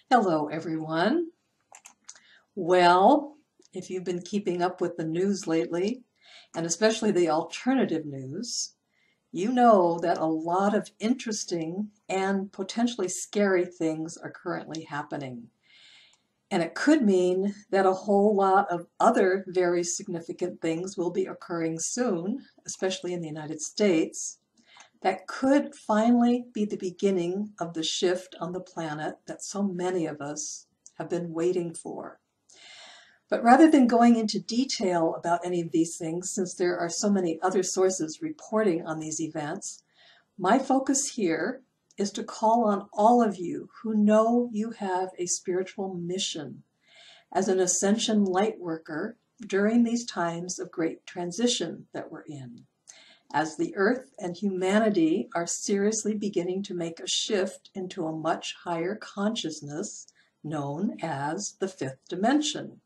Hello, everyone. Well, if you've been keeping up with the news lately, and especially the alternative news, you know that a lot of interesting and potentially scary things are currently happening. And it could mean that a whole lot of other very significant things will be occurring soon, especially in the United States, that could finally be the beginning of the shift on the planet that so many of us have been waiting for. But rather than going into detail about any of these things, since there are so many other sources reporting on these events, my focus here is to call on all of you who know you have a spiritual mission as an Ascension light worker during these times of great transition that we're in, as the Earth and humanity are seriously beginning to make a shift into a much higher consciousness known as the fifth dimension.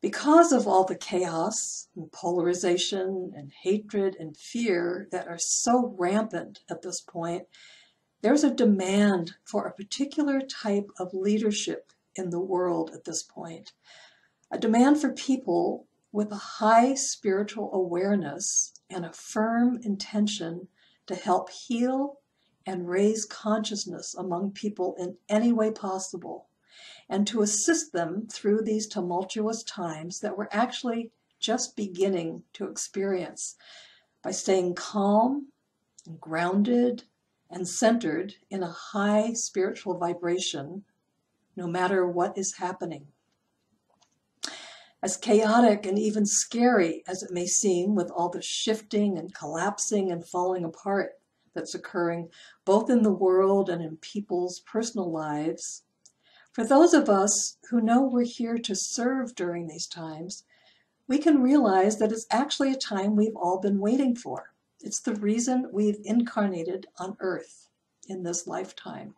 Because of all the chaos and polarization and hatred and fear that are so rampant at this point, there's a demand for a particular type of leadership in the world at this point. A demand for people with a high spiritual awareness and a firm intention to help heal and raise consciousness among people in any way possible, and to assist them through these tumultuous times that we're actually just beginning to experience by staying calm and grounded and centered in a high spiritual vibration, no matter what is happening. As chaotic and even scary as it may seem with all the shifting and collapsing and falling apart that's occurring both in the world and in people's personal lives, for those of us who know we're here to serve during these times, we can realize that it's actually a time we've all been waiting for. It's the reason we've incarnated on Earth in this lifetime.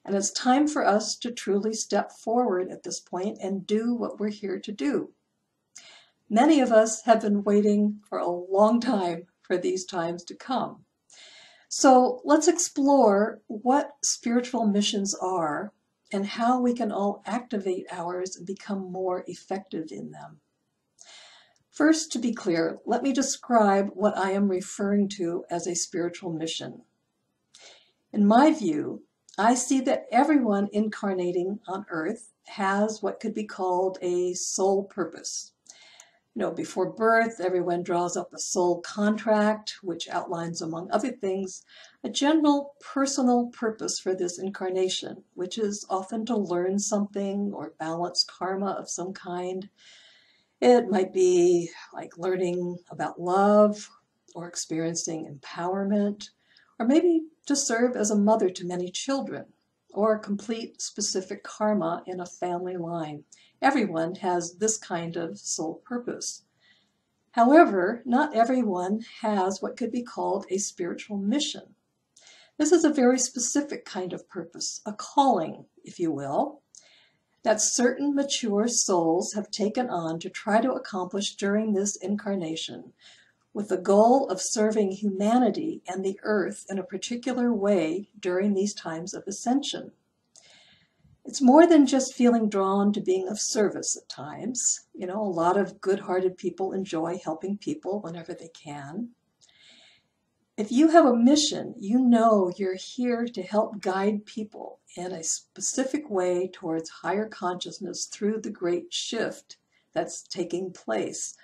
And it's time for us to truly step forward at this point and do what we're here to do. Many of us have been waiting for a long time for these times to come. So let's explore what spiritual missions are and how we can all activate ours and become more effective in them. First, to be clear, let me describe what I am referring to as a spiritual mission. In my view, I see that everyone incarnating on Earth has what could be called a soul purpose. Before birth, everyone draws up a soul contract, which outlines, among other things, a general personal purpose for this incarnation, which is often to learn something or balance karma of some kind. It might be like learning about love or experiencing empowerment, or maybe to serve as a mother to many children, or complete specific karma in a family line. Everyone has this kind of soul purpose. However, not everyone has what could be called a spiritual mission. This is a very specific kind of purpose, a calling, if you will, that certain mature souls have taken on to try to accomplish during this incarnation, with the goal of serving humanity and the Earth in a particular way during these times of ascension. It's more than just feeling drawn to being of service at times. A lot of good-hearted people enjoy helping people whenever they can. If you have a mission, you know you're here to help guide people in a specific way towards higher consciousness through the great shift that's taking place,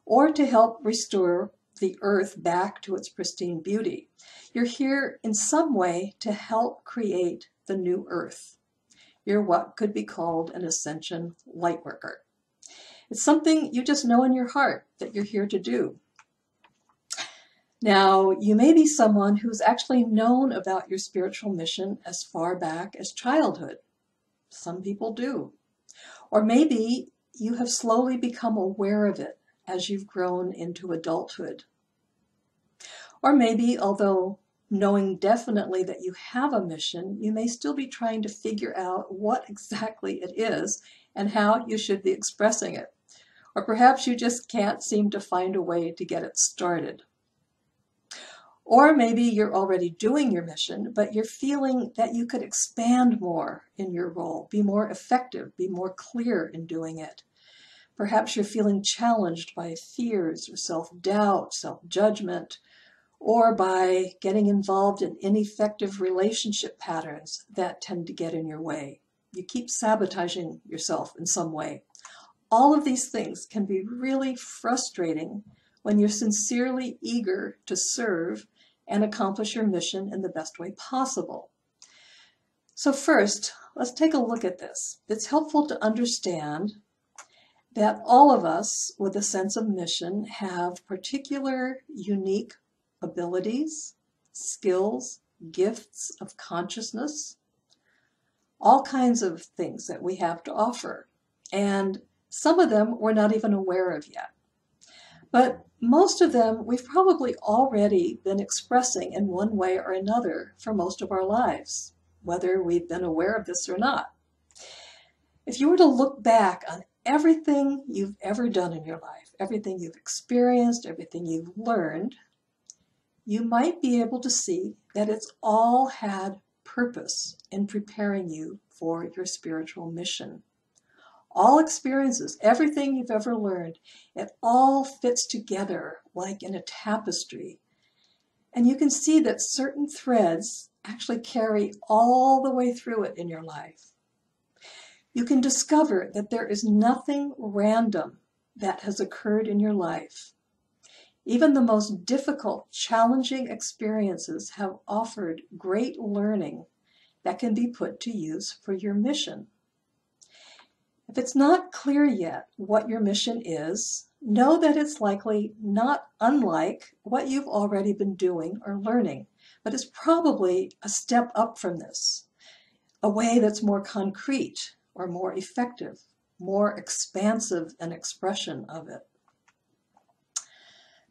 or to help restore the Earth back to its pristine beauty. You're here in some way to help create the new Earth. You're what could be called an Ascension light worker. It's something you just know in your heart that you're here to do. Now, you may be someone who's actually known about your spiritual mission as far back as childhood. Some people do. Or maybe you have slowly become aware of it as you've grown into adulthood. Or maybe, although knowing definitely that you have a mission, you may still be trying to figure out what exactly it is and how you should be expressing it. Or perhaps you just can't seem to find a way to get it started. Or maybe you're already doing your mission, but you're feeling that you could expand more in your role, be more effective, be more clear in doing it. Perhaps you're feeling challenged by fears or self-doubt, self-judgment, or by getting involved in ineffective relationship patterns that tend to get in your way. You keep sabotaging yourself in some way. All of these things can be really frustrating when you're sincerely eager to serve and accomplish your mission in the best way possible. So first, let's take a look at this. It's helpful to understand that all of us with a sense of mission have particular, unique abilities, skills, gifts of consciousness, all kinds of things that we have to offer. And some of them we're not even aware of yet. But most of them we've probably already been expressing in one way or another for most of our lives, whether we've been aware of this or not. If you were to look back on everything you've ever done in your life, everything you've experienced, everything you've learned, you might be able to see that it's all had purpose in preparing you for your spiritual mission. All experiences, everything you've ever learned, it all fits together like in a tapestry. And you can see that certain threads actually carry all the way through it in your life. You can discover that there is nothing random that has occurred in your life. Even the most difficult, challenging experiences have offered great learning that can be put to use for your mission. If it's not clear yet what your mission is, know that it's likely not unlike what you've already been doing or learning, but it's probably a step up from this, a way that's more concrete or more effective, more expansive an expression of it.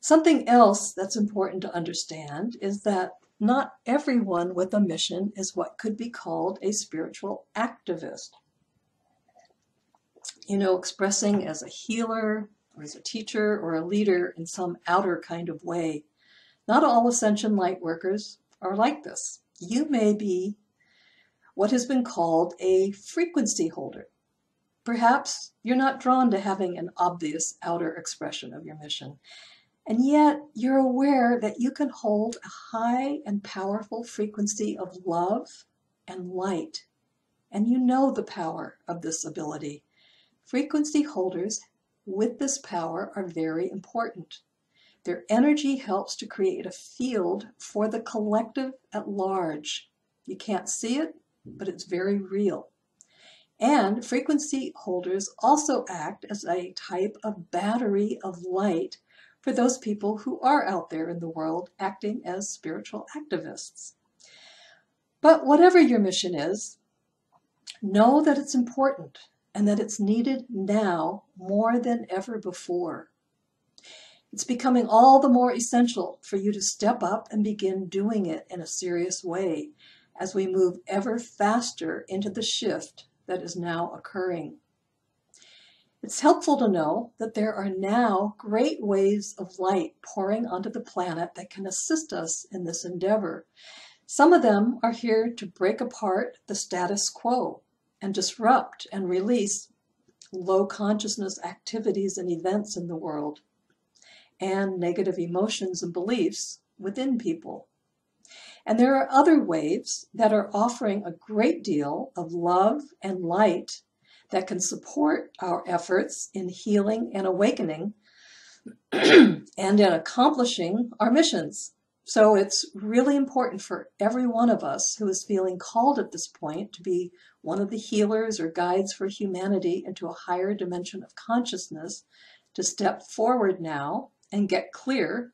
Something else that's important to understand is that not everyone with a mission is what could be called a spiritual activist. Expressing as a healer or as a teacher or a leader in some outer kind of way. Not all Ascension light workers are like this. You may be what has been called a frequency holder. Perhaps you're not drawn to having an obvious outer expression of your mission. And yet you're aware that you can hold a high and powerful frequency of love and light. And you know the power of this ability. Frequency holders with this power are very important. Their energy helps to create a field for the collective at large. You can't see it, but it's very real. And frequency holders also act as a type of battery of light for those people who are out there in the world acting as spiritual activists. But whatever your mission is, know that it's important and that it's needed now more than ever before. It's becoming all the more essential for you to step up and begin doing it in a serious way as we move ever faster into the shift that is now occurring. It's helpful to know that there are now great waves of light pouring onto the planet that can assist us in this endeavor. Some of them are here to break apart the status quo and disrupt and release low consciousness activities and events in the world and negative emotions and beliefs within people. And there are other waves that are offering a great deal of love and light that can support our efforts in healing and awakening and in accomplishing our missions. So it's really important for every one of us who is feeling called at this point to be one of the healers or guides for humanity into a higher dimension of consciousness to step forward now and get clear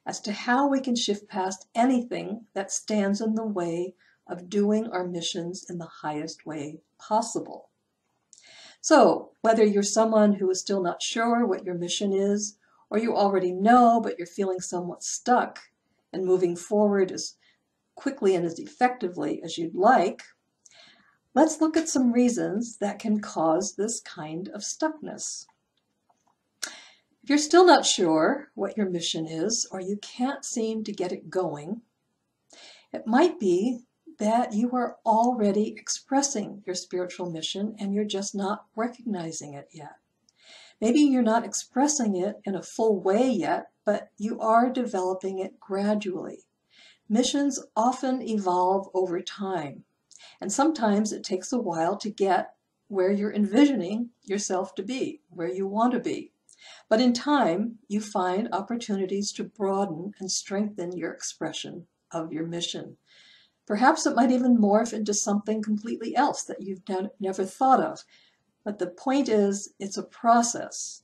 as to how we can shift past anything that stands in the way of doing our missions in the highest way possible. So whether you're someone who is still not sure what your mission is, or you already know but you're feeling somewhat stuck and moving forward as quickly and as effectively as you'd like, let's look at some reasons that can cause this kind of stuckness. If you're still not sure what your mission is, or you can't seem to get it going, it might be that you are already expressing your spiritual mission and you're just not recognizing it yet. Maybe you're not expressing it in a full way yet, but you are developing it gradually. Missions often evolve over time, and sometimes it takes a while to get where you're envisioning yourself to be, where you want to be. But in time, you find opportunities to broaden and strengthen your expression of your mission. Perhaps it might even morph into something completely else that you've never thought of. But the point is, it's a process.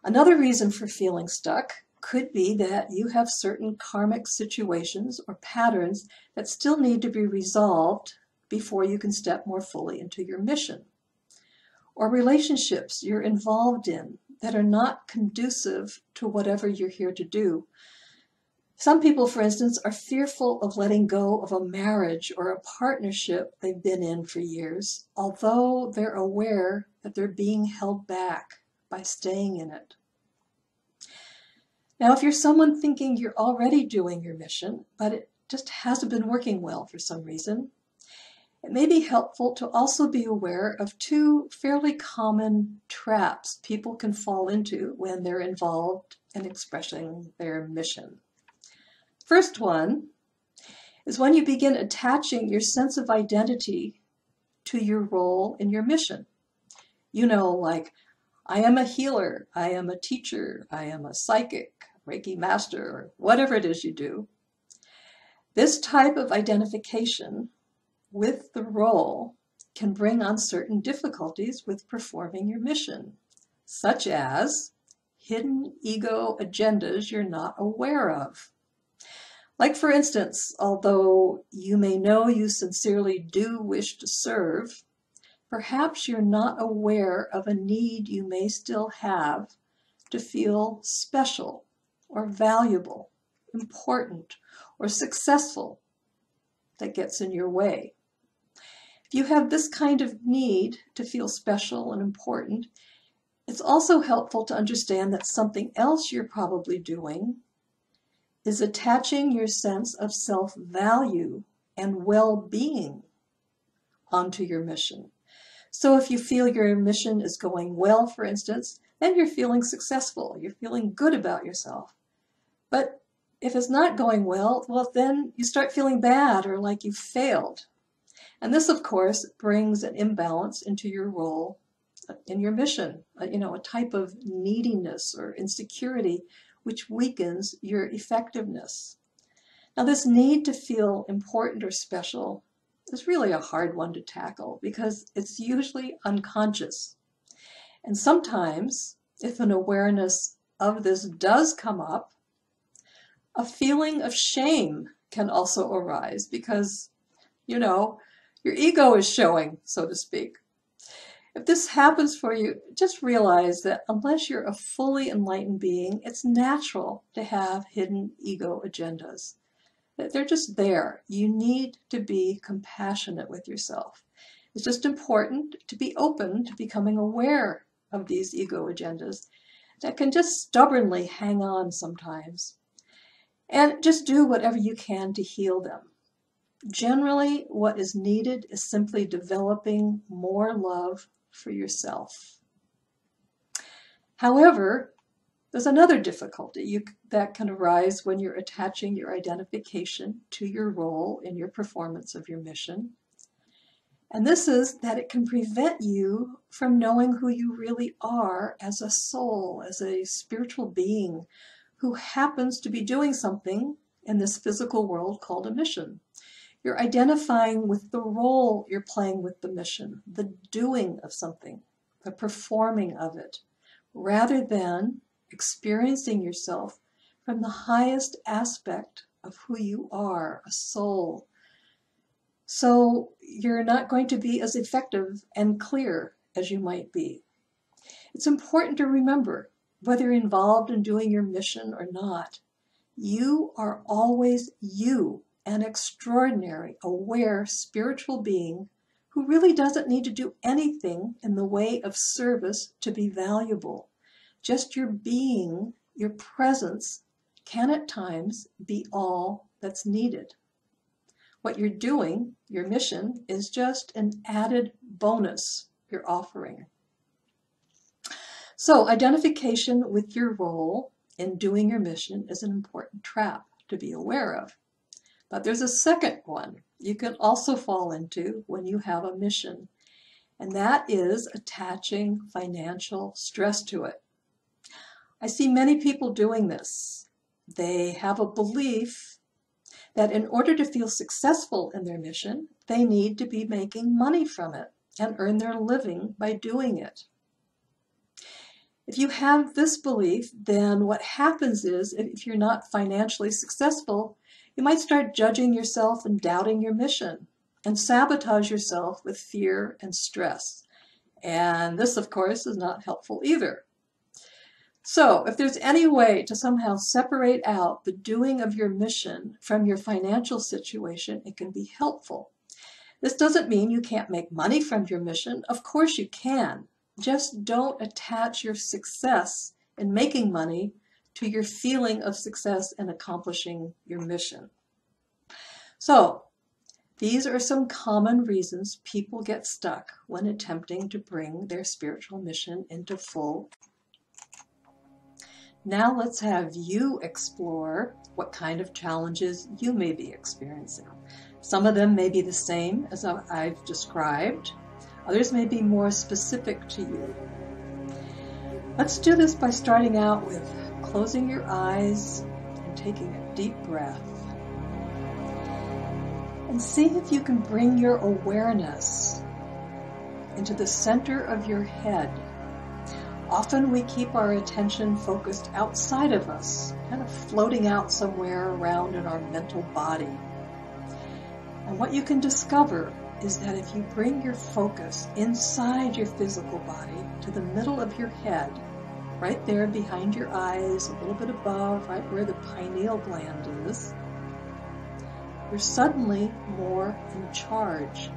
Another reason for feeling stuck could be that you have certain karmic situations or patterns that still need to be resolved before you can step more fully into your mission. Or relationships you're involved in that are not conducive to whatever you're here to do. Some people, for instance, are fearful of letting go of a marriage or a partnership they've been in for years, although they're aware that they're being held back by staying in it. Now, if you're someone thinking you're already doing your mission, but it just hasn't been working well for some reason, it may be helpful to also be aware of two fairly common traps people can fall into when they're involved in expressing their mission. First one is when you begin attaching your sense of identity to your role in your mission. You know, like, I am a healer, I am a teacher, I am a psychic, Reiki master, or whatever it is you do. This type of identification with the role can bring on certain difficulties with performing your mission, such as hidden ego agendas you're not aware of. Like, for instance, although you may know you sincerely do wish to serve, perhaps you're not aware of a need you may still have to feel special or valuable, important, or successful that gets in your way. If you have this kind of need to feel special and important, it's also helpful to understand that something else you're probably doing is attaching your sense of self-value and well-being onto your mission. So if you feel your mission is going well, for instance, then you're feeling successful, you're feeling good about yourself. But if it's not going well, then you start feeling bad or like you've failed. And this, of course, brings an imbalance into your role in your mission, a type of neediness or insecurity which weakens your effectiveness. Now, this need to feel important or special is really a hard one to tackle because it's usually unconscious. And sometimes, if an awareness of this does come up, a feeling of shame can also arise because, your ego is showing, so to speak. If this happens for you, just realize that unless you're a fully enlightened being, it's natural to have hidden ego agendas. They're just there. You need to be compassionate with yourself. It's just important to be open to becoming aware of these ego agendas that can just stubbornly hang on sometimes. And just do whatever you can to heal them. Generally, what is needed is simply developing more love for yourself. However, there's another difficulty that can arise when you're attaching your identification to your role in your performance of your mission. And this is that it can prevent you from knowing who you really are as a soul, as a spiritual being who happens to be doing something in this physical world called a mission. You're identifying with the role you're playing with the mission, the doing of something, the performing of it, rather than experiencing yourself from the highest aspect of who you are, a soul. So you're not going to be as effective and clear as you might be. It's important to remember, whether you're involved in doing your mission or not, you are always you, an extraordinary, aware, spiritual being who really doesn't need to do anything in the way of service to be valuable. Just your being, your presence, can at times be all that's needed. What you're doing, your mission, is just an added bonus you're offering. So identification with your role in doing your mission is an important trap to be aware of. But there's a second one you can also fall into when you have a mission, and that is attaching financial stress to it. I see many people doing this. They have a belief that in order to feel successful in their mission, they need to be making money from it and earn their living by doing it. If you have this belief, then what happens is, if you're not financially successful, you might start judging yourself and doubting your mission and sabotage yourself with fear and stress. And this, of course, is not helpful either. So if there's any way to somehow separate out the doing of your mission from your financial situation, it can be helpful. This doesn't mean you can't make money from your mission. Of course you can. Just don't attach your success in making money to your feeling of success in accomplishing your mission. So, these are some common reasons people get stuck when attempting to bring their spiritual mission into full. Now let's have you explore what kind of challenges you may be experiencing. Some of them may be the same as I've described. Others may be more specific to you. Let's do this by starting out with closing your eyes and taking a deep breath. And see if you can bring your awareness into the center of your head. Often we keep our attention focused outside of us, kind of floating out somewhere around in our mental body. And what you can discover is that if you bring your focus inside your physical body to the middle of your head, right there behind your eyes, a little bit above, right where the pineal gland is, you're suddenly more in charge.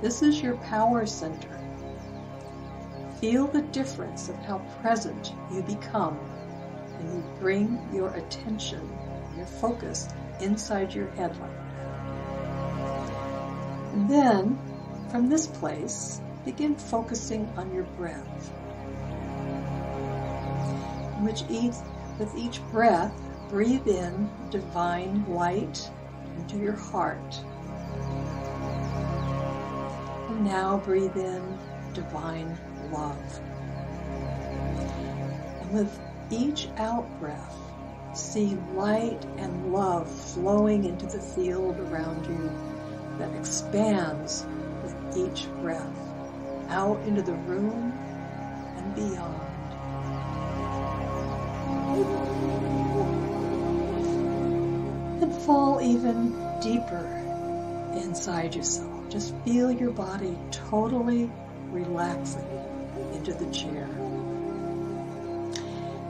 This is your power center. Feel the difference of how present you become when you bring your attention, your focus, inside your head like that. And then, from this place, begin focusing on your breath. With each breath, breathe in divine light into your heart. And now breathe in divine love. And with each out-breath, see light and love flowing into the field around you that expands with each breath, out into the room and beyond. And fall even deeper inside yourself. Just feel your body totally relaxing into the chair.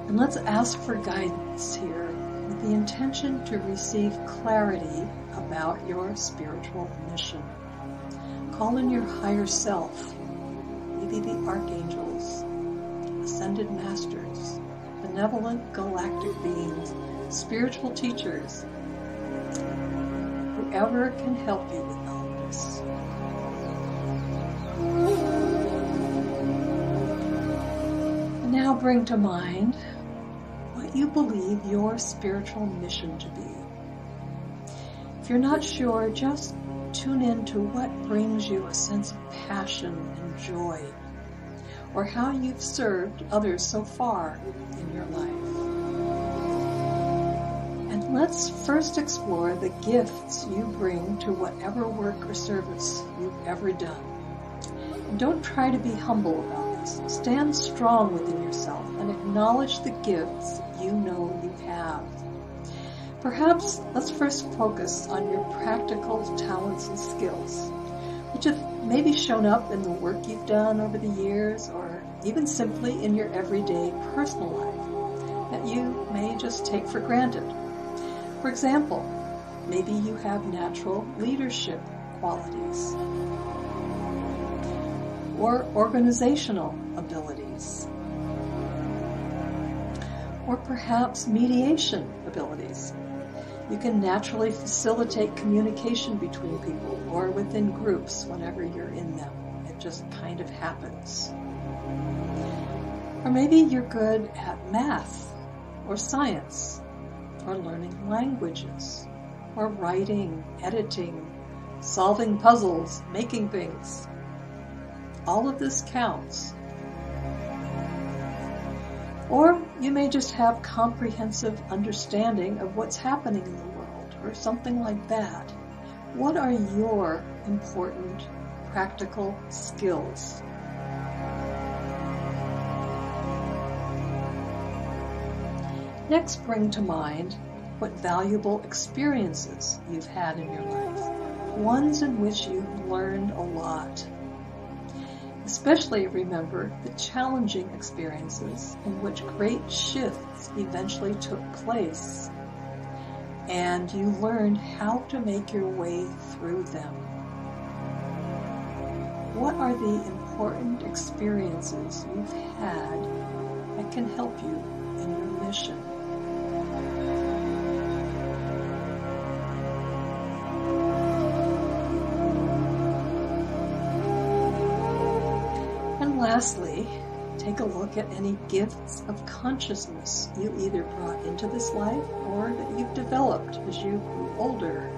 And let's ask for guidance here with the intention to receive clarity about your spiritual mission. Call in your higher self, maybe the archangels, ascended masters, benevolent galactic beings, spiritual teachers, whoever can help you with all this. And now bring to mind what you believe your spiritual mission to be. If you're not sure, just tune in to what brings you a sense of passion and joy, or how you've served others so far in your life. And let's first explore the gifts you bring to whatever work or service you've ever done. And don't try to be humble about this. Stand strong within yourself and acknowledge the gifts you know you have. Perhaps let's first focus on your practical talents and skills, which have maybe shown up in the work you've done over the years, or even simply in your everyday personal life that you may just take for granted. For example, maybe you have natural leadership qualities or organizational abilities. or perhaps mediation abilities. You can naturally facilitate communication between people or within groups whenever you're in them. It just kind of happens. Or maybe you're good at math or science or learning languages or writing, editing, solving puzzles, making things. All of this counts. Or you may just have comprehensive understanding of what's happening in the world, or something like that. What are your important practical skills? Next, bring to mind what valuable experiences you've had in your life, ones in which you've learned a lot. Especially remember the challenging experiences in which great shifts eventually took place, and you learned how to make your way through them. What are the important experiences you've had that can help you in your mission? Lastly, take a look at any gifts of consciousness you either brought into this life or that you've developed as you grew older.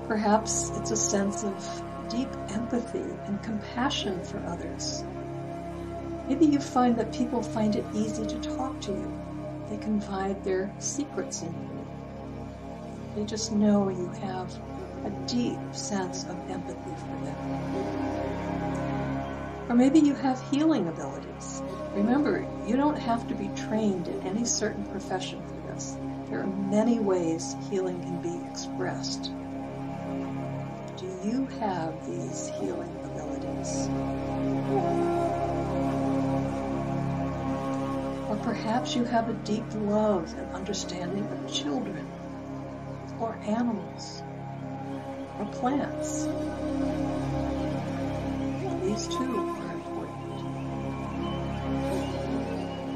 Perhaps it's a sense of deep empathy and compassion for others. Maybe you find that people find it easy to talk to you. They confide their secrets in you. They just know you have a deep sense of empathy for them. Or maybe you have healing abilities. Remember, you don't have to be trained in any certain profession for this. There are many ways healing can be expressed. Do you have these healing abilities? Or perhaps you have a deep love and understanding of children, or animals, or plants. These too are important.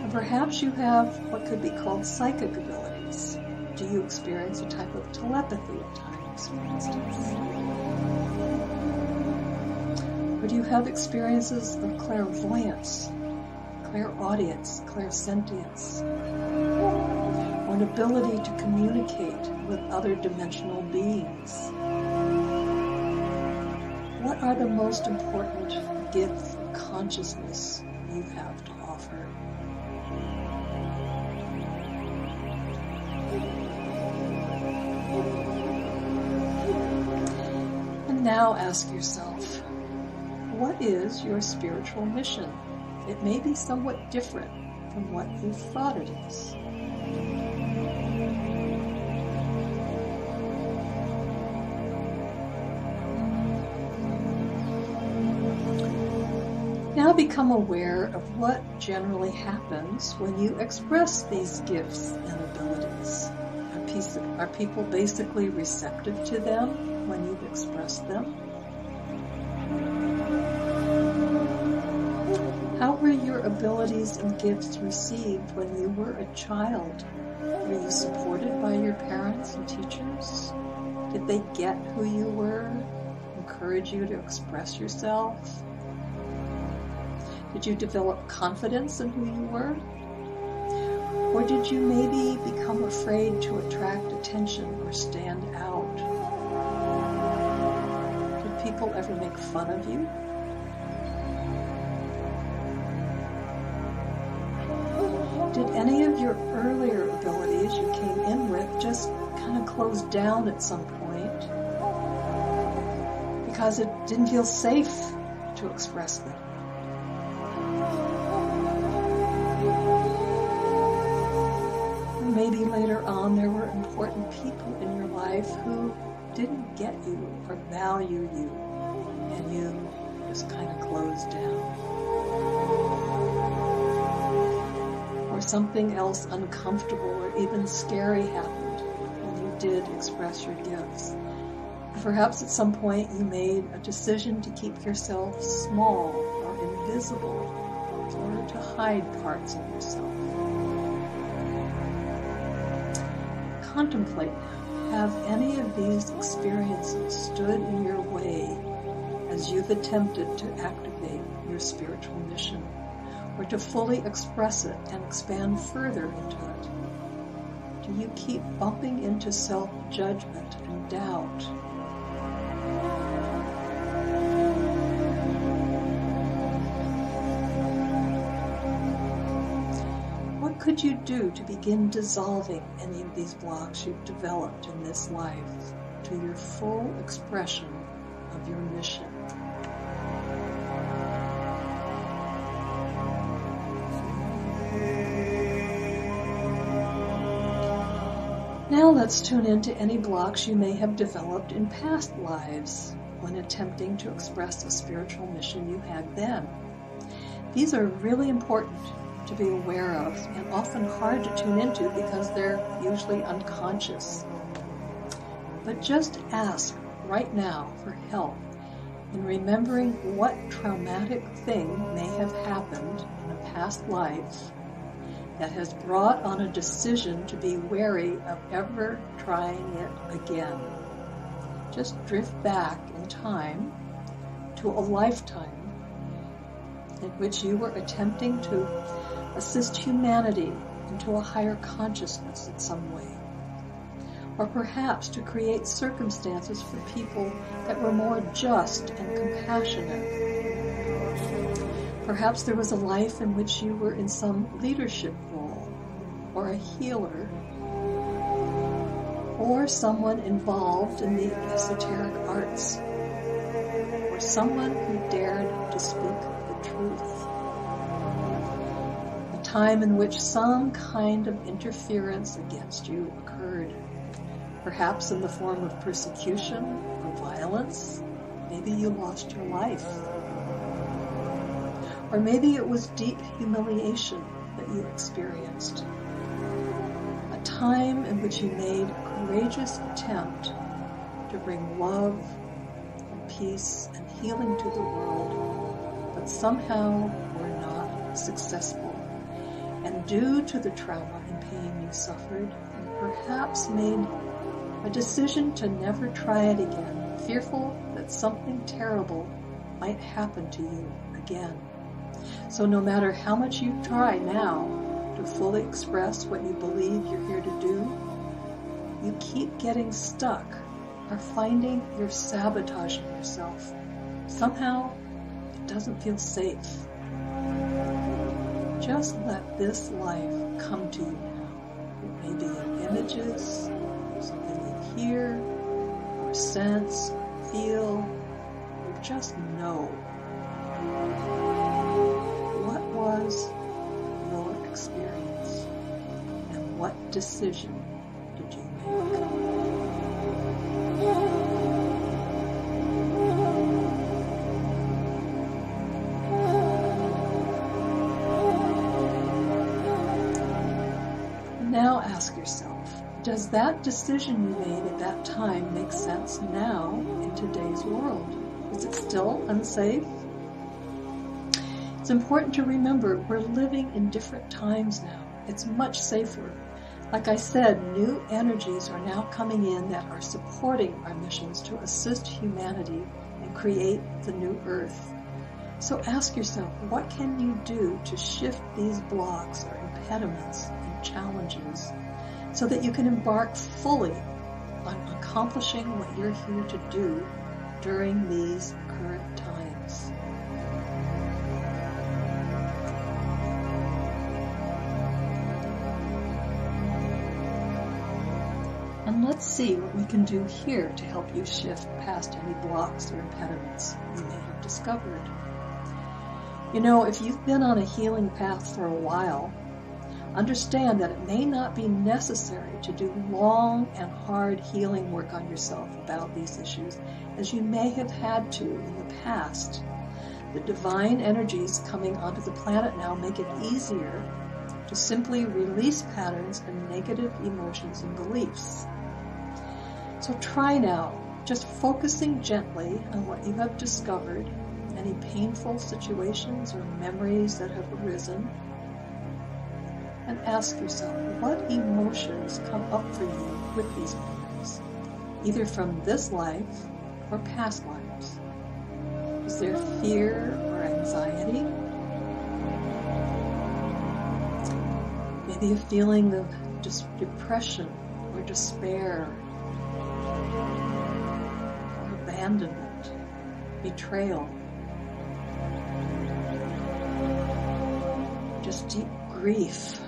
And perhaps you have what could be called psychic abilities. Do you experience a type of telepathy at times, for instance? Or do you have experiences of clairvoyance, clairaudience, clairsentience, or an ability to communicate with other dimensional beings? What are the most important gifts of consciousness you have to offer? And now ask yourself, what is your spiritual mission? It may be somewhat different from what you thought it is. Now become aware of what generally happens when you express these gifts and abilities. Are people basically receptive to them when you've expressed them? How were your abilities and gifts received when you were a child? Were you supported by your parents and teachers? Did they get who you were, encourage you to express yourself? Did you develop confidence in who you were? Or did you maybe become afraid to attract attention or stand out? Did people ever make fun of you? Did any of your earlier abilities you came in with just kind of close down at some point because it didn't feel safe to express them? Maybe later on there were important people in your life who didn't get you or value you, and you just kind of closed down. Or something else uncomfortable or even scary happened when you did express your gifts. Perhaps at some point you made a decision to keep yourself small or invisible in order to hide parts of yourself. contemplate now, have any of these experiences stood in your way as you've attempted to activate your spiritual mission, or to fully express it and expand further into it? Do you keep bumping into self-judgment and doubt? What could you do to begin dissolving any of these blocks you've developed in this life to your full expression of your mission? Now let's tune into any blocks you may have developed in past lives when attempting to express a spiritual mission you had then. These are really important to be aware of and often hard to tune into because they're usually unconscious. But just ask right now for help in remembering what traumatic thing may have happened in a past life that has brought on a decision to be wary of ever trying it again. Just drift back in time to a lifetime in which you were attempting to assist humanity into a higher consciousness in some way, or perhaps to create circumstances for people that were more just and compassionate. Perhaps there was a life in which you were in some leadership role, or a healer, or someone involved in the esoteric arts, or someone who dared to speak the truth. A time in which some kind of interference against you occurred, perhaps in the form of persecution or violence. Maybe you lost your life. Or maybe it was deep humiliation that you experienced. A time in which you made a courageous attempt to bring love and peace and healing to the world, but somehow were not successful. And due to the trauma and pain you suffered, you perhaps made a decision to never try it again, fearful that something terrible might happen to you again. So no matter how much you try now to fully express what you believe you're here to do, you keep getting stuck or finding you're sabotaging yourself. Somehow, it doesn't feel safe. Just let this life come to you now. It may be in images, something you hear, or sense, or feel, or just know. What was your experience, and what decision did you make? Now ask yourself, does that decision you made at that time make sense now in today's world? Is it still unsafe? It's important to remember we're living in different times now. It's much safer. Like I said, new energies are now coming in that are supporting our missions to assist humanity and create the new earth. So ask yourself, what can you do to shift these blocks or impediments and challenges so that you can embark fully on accomplishing what you're here to do during these current times? And let's see what we can do here to help you shift past any blocks or impediments you may have discovered. You know, if you've been on a healing path for a while, understand that it may not be necessary to do long and hard healing work on yourself about these issues, as you may have had to in the past. The divine energies coming onto the planet now make it easier to simply release patterns and negative emotions and beliefs. So try now, just focusing gently on what you have discovered, any painful situations or memories that have arisen, and ask yourself, what emotions come up for you with these memories, either from this life or past lives? Is there fear or anxiety? Maybe a feeling of just depression or despair or abandonment, betrayal, just deep grief,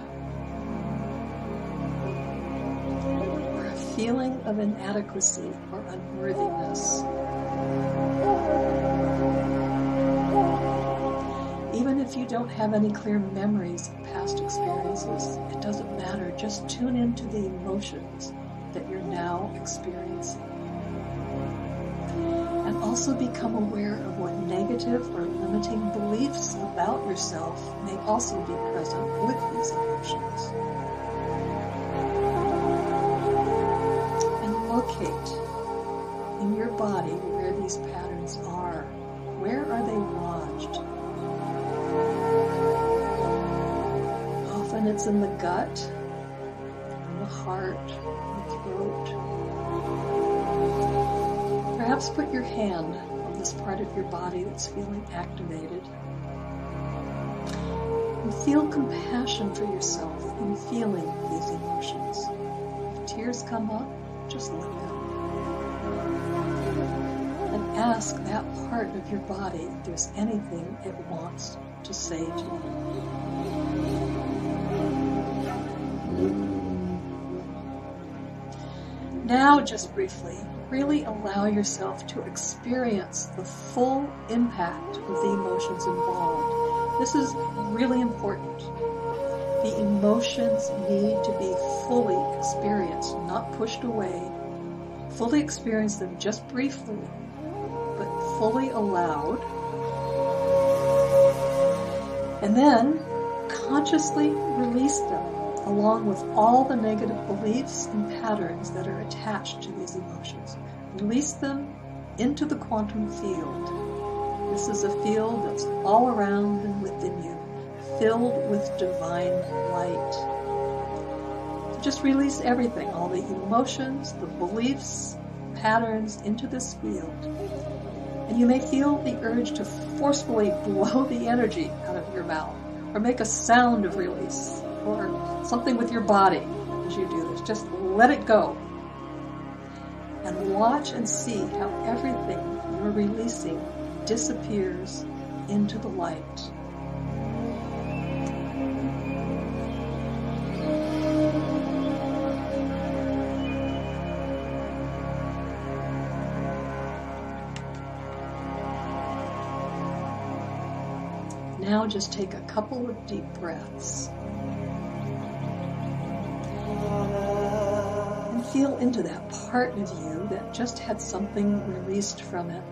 or a feeling of inadequacy or unworthiness. Even if you don't have any clear memories of past experiences, it doesn't matter. Just tune into the emotions that you're now experiencing. And also become aware of what negative or limiting beliefs about yourself may also be present with these emotions. And locate in your body where these patterns are. Where are they lodged? Often it's in the gut, in the heart, the throat. Perhaps put your hand on this part of your body that's feeling activated. And feel compassion for yourself in feeling these emotions. If tears come up, just let them. And ask that part of your body if there's anything it wants to say to you. Now, just briefly, really allow yourself to experience the full impact of the emotions involved. This is really important. The emotions need to be fully experienced, not pushed away. Fully experience them just briefly, but fully allowed. And then consciously release them, along with all the negative beliefs and patterns that are attached to these emotions. Release them into the quantum field. This is a field that's all around and within you, filled with divine light. So just release everything, all the emotions, the beliefs, patterns into this field. And you may feel the urge to forcefully blow the energy out of your mouth, or make a sound of release, or something with your body as you do this. Just let it go. And watch and see how everything you're releasing disappears into the light. Now just take a couple of deep breaths. And feel into that part of you that just had something released from it.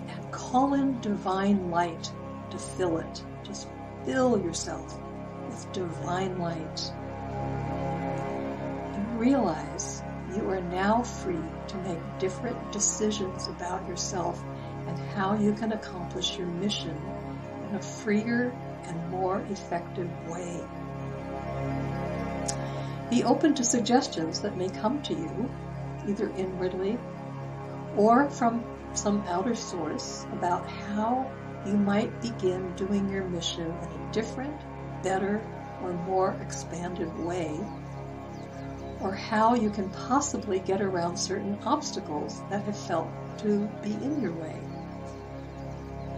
And call in divine light to fill it. Just fill yourself with divine light. And realize you are now free to make different decisions about yourself and how you can accomplish your mission in a freer and more effective way. Be open to suggestions that may come to you, either inwardly or from some outer source, about how you might begin doing your mission in a different, better, or more expanded way, or how you can possibly get around certain obstacles that have felt to be in your way.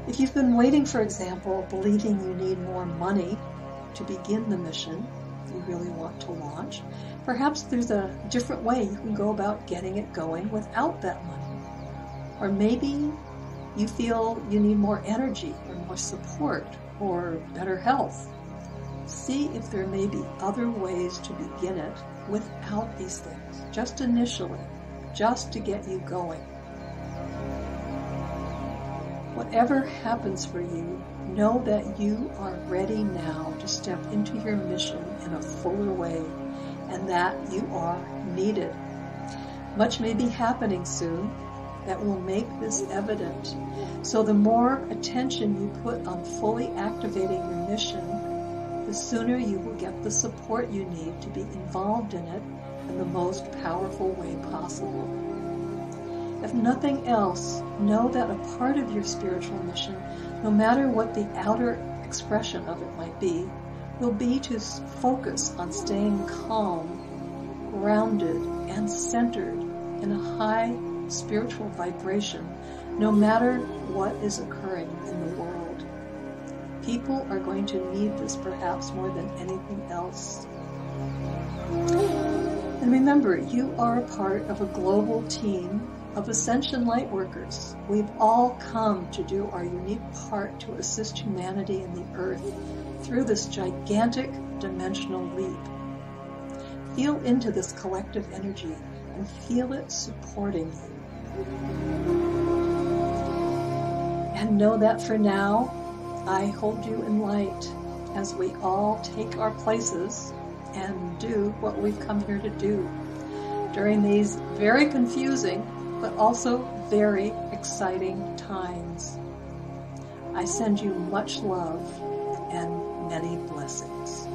If you've been waiting, for example, believing you need more money to begin the mission you really want to launch, perhaps there's a different way you can go about getting it going without that money. Or maybe you feel you need more energy or more support or better health. See if there may be other ways to begin it without these things, just initially, just to get you going. Whatever happens for you, know that you are ready now to step into your mission in a fuller way, and that you are needed. Much may be happening soon that will make this evident. So the more attention you put on fully activating your mission, the sooner you will get the support you need to be involved in it in the most powerful way possible. If nothing else, know that a part of your spiritual mission, no matter what the outer expression of it might be, will be to focus on staying calm, grounded, and centered in a high spiritual vibration, no matter what is occurring in the world. People are going to need this perhaps more than anything else. And remember, you are a part of a global team of Ascension Lightworkers. We've all come to do our unique part to assist humanity and the earth through this gigantic dimensional leap. Feel into this collective energy and feel it supporting you. And know that for now, I hold you in light as we all take our places and do what we've come here to do during these very confusing but also very exciting times. I send you much love and many blessings.